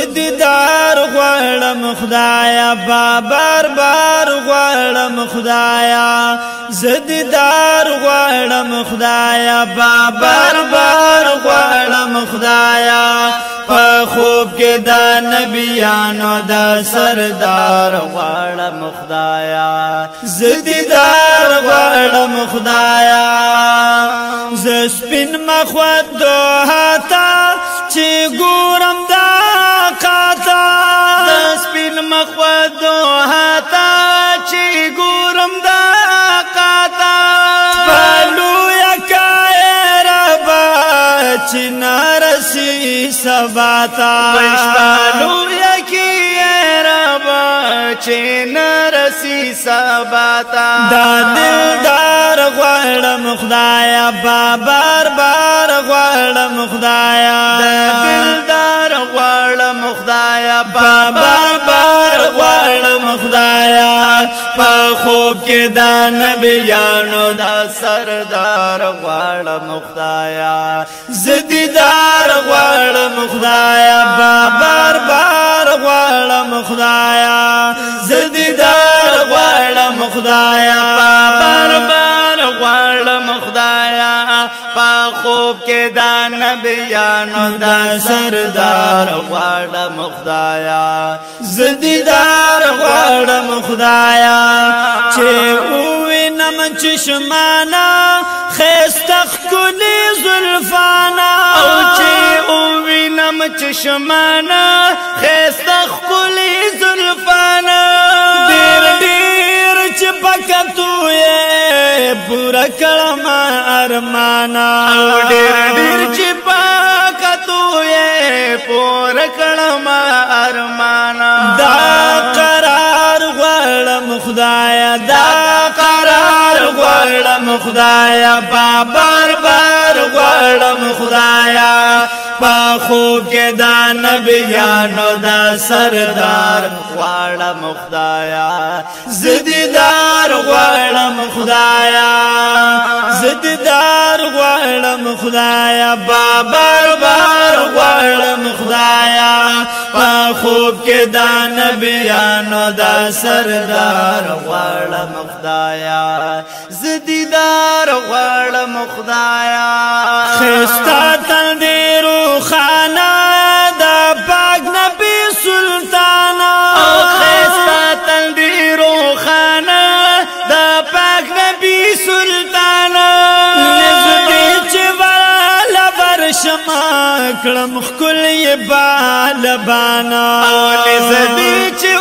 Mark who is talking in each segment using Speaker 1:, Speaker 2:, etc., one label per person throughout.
Speaker 1: زدیدار غواړم خدایا بار بار غواړم خدایا زدیدار غواړم خدایا بار بار غواړم خدایا په خوب کې د نبیانو د سردار غواړم خدایا زدیدار غواړم خدایا ز سپین مخوت دوه تا چې ګورم دا قاتا ز سپین مخوت دوه تا چې ګورم دا قاتا پلو یکای ربا چې نرسی سباتا پلو یکای ربا چې نرسی سباتا دا دلدار غواړم خدایا بار بار غواړم خدایا دا دلدار غواړم خدایا بار بار غواړم خدایا په خوب کې د نبیانو دا سردار غواړم خدایا زدیدار غواړم خدایا بار بار غواړم خدایا زدیدار غواړم خدایا بار بار غواړم خدایا په خوب کې د نبیانو دا سردار غواړم خدایا زدیدار غواړم خدایا چې ووینم چشمانا خیسته ښکلي زلفانا او چې ووینم چشمانا خیسته ښکلي زلفانا ډېر ډېر چې پکتو یې پوره کړم ارمانا او ډېر ډېر چې پکتو یې پوره کړم ارمانا دا قرار غواړم خدایا دا قرار غواړم خدایا بار بار غواړم خدایا په خوب کې د نبیانو دا سردار غواړم خدایا زدیدار غواړم خدایا زدیدار غواړم خدایا بار بار غواړم خدایا په خوب کې د نبیانو دا سردار غواړم خدایا زدیدار غواړم خدایا خستا تل دې روخانه دا پاک نبی سلطانا خستا تل دې روخانه دا پاک نبی سلطانا نزدې چې والا برشما کړم ښکلي بالبانا نزدې چې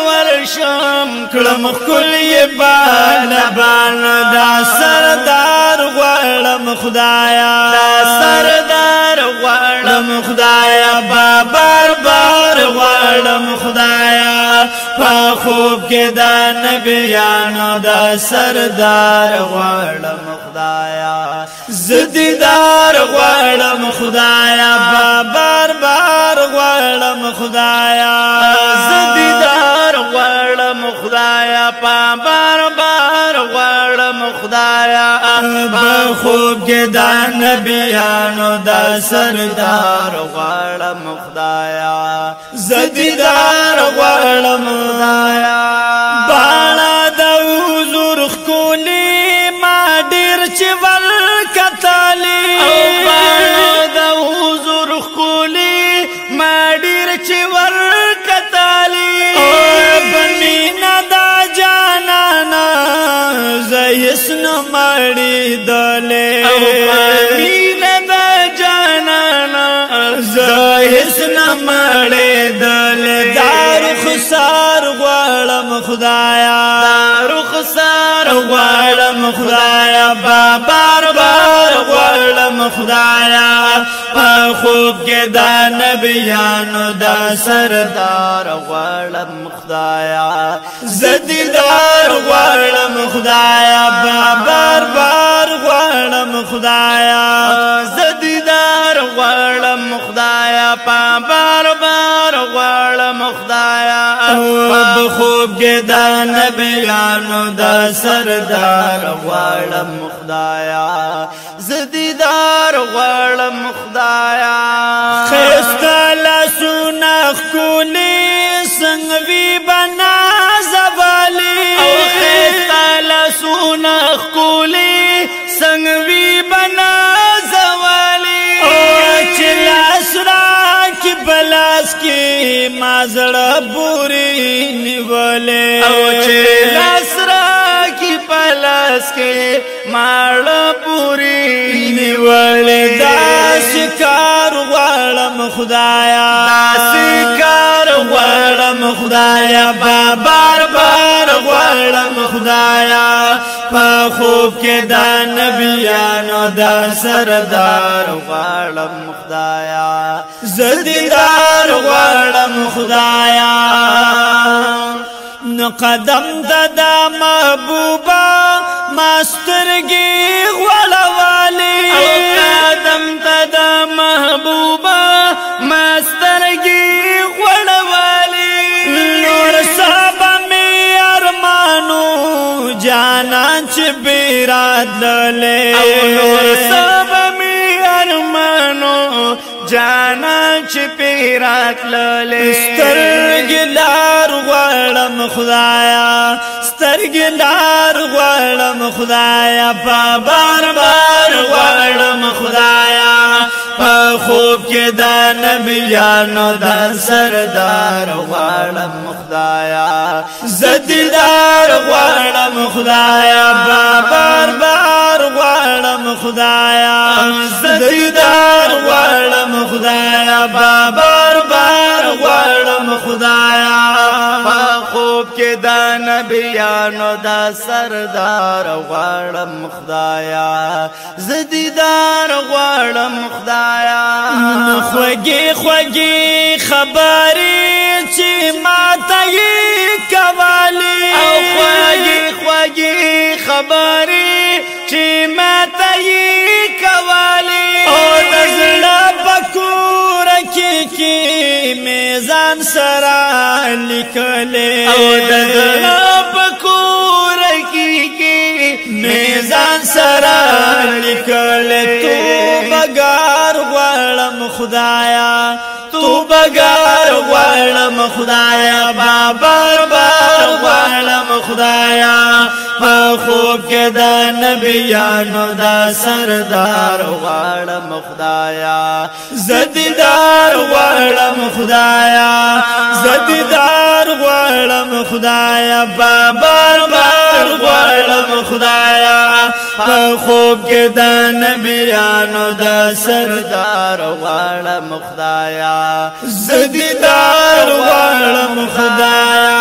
Speaker 1: ورشم کړم ښکلي بالبانا دا سردار غواړم خدایا دا سردار غواړم خدایا بار بار غواړم خدایا په خوب کې د نبیانو دا سردار غواړم خدایا زدیدار غواړم خدایا بار بار غواړم خدایا زدیدار غواړم خدایا بار بار غواړم خدایا په خوب کې د نبیانو دا سردار غواړم خدایا زدیدار غواړم خدایا بالا د حضور ښکلي ما ډېر چې ورکتلي بالا د حضور ښکلي ما ډېر چې ورکتلي بمینا دا جانانا زه هېڅ نه مړېدلې بمینا دا جانانا زه هېڅ نه مړېدلې دا رخسار غواړم خدایا دا رخسار غواړم خدایا بار بار غواړم خدایا په خوب کې د نبیانو دا سردار غواړم خدایا زدیدار غواړم خدایا بار بار غواړم خدایا زدیدار غواړم خدایا بار بار غواړم خدایا په خوب کې د نبیانو دا سردار غواړم خدایا زدیدار غواړم خدایا خسته لاسونه خکولی سنگوی بنا زوالی
Speaker 2: او خیستا لسونا خکولی سنگوی بنا زوالی
Speaker 1: او چلاس را کی بلاس کی مازڑ بوری نیولے
Speaker 2: او چلاس را کی پلاس کے ماڑ پوری
Speaker 1: نیولے دا شکار غوالم خدایا
Speaker 2: دا شکار
Speaker 1: غوالم خدایا بار بار غوالم خدایا پا خوب کے دا نبیانو دا سردار
Speaker 2: غوالم خدایا
Speaker 1: زدیدار غوالم خدایا نو قدم دا محبوبا ماسترگی غوالوالی
Speaker 2: او قدم دا محبوبا ماسترگی غوالوالی
Speaker 1: نور صحابہ میں ارمانو جانا چھ بیراد للے
Speaker 2: او نور صحابہ میں ارمانو جانا چھ پیرات للے
Speaker 1: سترگلار غوالم خدایا سترگلار غوالم خدایا پا بار بار غوالم خدایا پا خوب کے دا نبیانو دا سردار غوالم خدایا زدیدار غوالم خدایا بار بار غوالم خدایا زدیدار غوالم خدایا بار بار غوالم خدایا
Speaker 2: خوب کے دا نبیانو دا سردار غوالم خدایا زدیدار غوالم خدایا
Speaker 1: خوگی خوگی خبری چی ماتا یی کوالی
Speaker 2: او خوگی خوگی خبری چی ماتا یی کوالی
Speaker 1: او دزڑا بکور کی میزان سرا لکلے
Speaker 2: او دزڑا بکور کی
Speaker 1: میزان سرا لکلے تو بگار غوالم خدایا تو بگار غوالم خدایا بار بار غوالم خدایا خوب کے دا نبیانو دا سردار
Speaker 2: غوالم خدایا
Speaker 1: زدیدار غوالم خدایا زدیدار غوالم خدایا بار بار غوالم خدایا خوب کے دا نبیانو دا سردار
Speaker 2: غوالم خدایا
Speaker 1: زدیدار غوالم خدایا